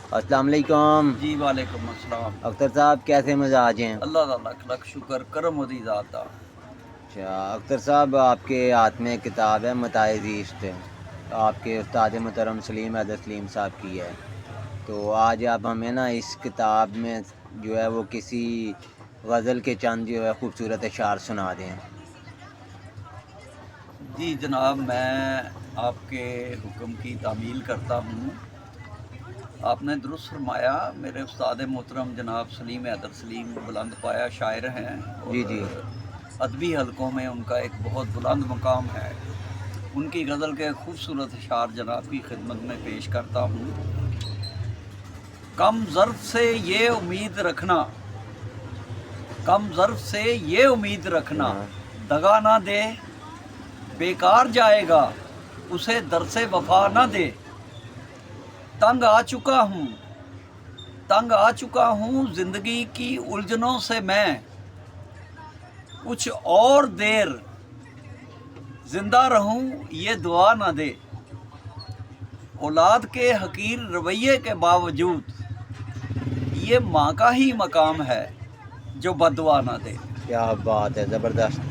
अस्सलाम वालेकुम। जी वालेकुम अस्सलाम। अख्तर साहब कैसे मिजाज हैं? अल्लाह दा लख लख शुक्र करम ओदी ज़ात दा। अच्छा अख्तर साहब, आपके हाथ में किताब है मताए ज़ीस्ट, आपके उस्ताद मोहतरम सलीम हैदर सलीम साहब की है। तो आज आप हमें ना इस किताब में जो है वो किसी गज़ल के चंद जो है खूबसूरत अशार सुना दें। जी जनाब, मैं आपके हुक्म की तामील करता हूँ। आपने दुरुस्त फरमाया। मेरे उस्ताद मोहतरम जनाब सलीम हैदर सलीम बुलंद पाया शायर हैं जी और जी। अदबी हलकों में उनका एक बहुत बुलंद मकाम है। उनकी गज़ल के खूबसूरत अशार जनाब की खिदमत में पेश करता हूँ। कम ज़र्फ़ से ये उम्मीद रखना, कम ज़र्फ़ से ये उम्मीद रखना, हाँ। दगा ना दे बेकार जाएगा, उसे दर से वफा ना दे। तंग आ चुका हूँ, तंग आ चुका हूँ जिंदगी की उलझनों से मैं, कुछ और देर जिंदा रहूं ये दुआ ना दे। औलाद के हकीर रवैये के बावजूद ये माँ का ही मकाम है जो बददुआ ना दे। क्या बात है, ज़बरदस्त।